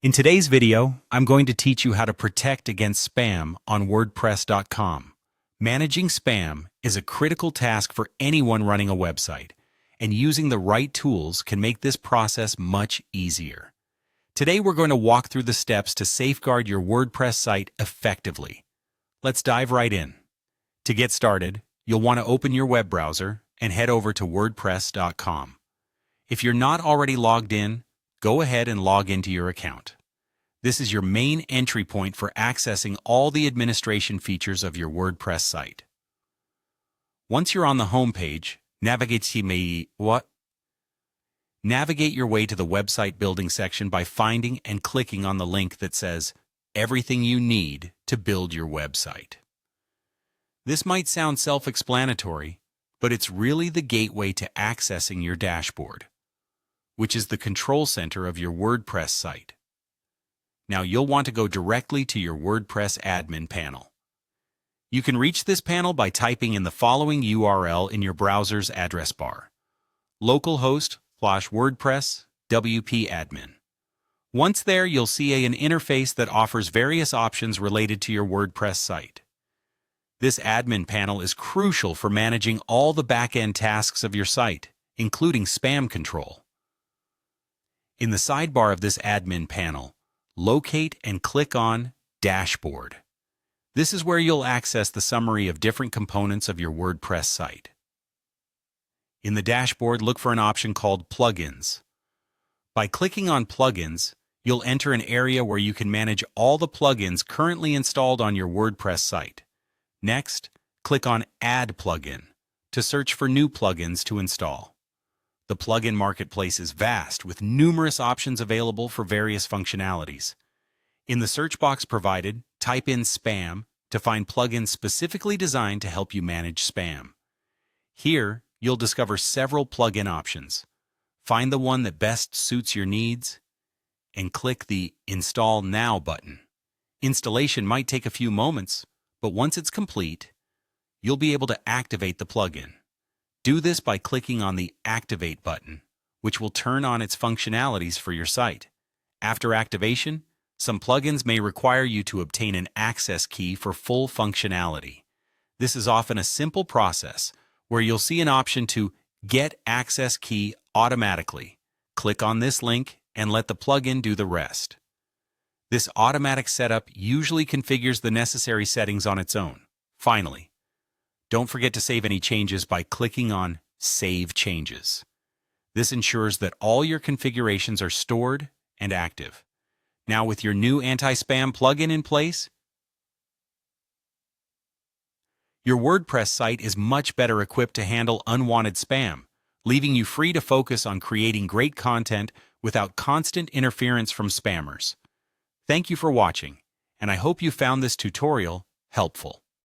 In today's video, I'm going to teach you how to protect against spam on WordPress.com. Managing spam is a critical task for anyone running a website, and using the right tools can make this process much easier. Today we're going to walk through the steps to safeguard your WordPress site effectively. Let's dive right in. To get started, you'll want to open your web browser and head over to WordPress.com. If you're not already logged in, go ahead and log into your account. This is your main entry point for accessing all the administration features of your WordPress site. Once you're on the home page, navigate your way to the website building section by finding and clicking on the link that says Everything You Need to Build Your Website. This might sound self-explanatory, but it's really the gateway to accessing your dashboard, which is the control center of your WordPress site. Now you'll want to go directly to your WordPress admin panel. You can reach this panel by typing in the following URL in your browser's address bar: localhost/WordPress WP admin. Once there, you'll see an interface that offers various options related to your WordPress site. This admin panel is crucial for managing all the backend tasks of your site, including spam control. In the sidebar of this admin panel, locate and click on Dashboard. This is where you'll access the summary of different components of your WordPress site. In the dashboard, look for an option called Plugins. By clicking on Plugins, you'll enter an area where you can manage all the plugins currently installed on your WordPress site. Next, click on Add Plugin to search for new plugins to install. The plugin marketplace is vast, with numerous options available for various functionalities. In the search box provided, type in Spam to find plugins specifically designed to help you manage spam. Here, you'll discover several plugin options. Find the one that best suits your needs and click the Install Now button. Installation might take a few moments, but once it's complete, you'll be able to activate the plugin. Do this by clicking on the Activate button, which will turn on its functionalities for your site. After activation, some plugins may require you to obtain an access key for full functionality. This is often a simple process where you'll see an option to Get Access Key automatically. Click on this link and let the plugin do the rest. This automatic setup usually configures the necessary settings on its own. Finally, don't forget to save any changes by clicking on Save Changes. This ensures that all your configurations are stored and active. Now, with your new anti-spam plugin in place, your WordPress site is much better equipped to handle unwanted spam, leaving you free to focus on creating great content without constant interference from spammers. Thank you for watching, and I hope you found this tutorial helpful.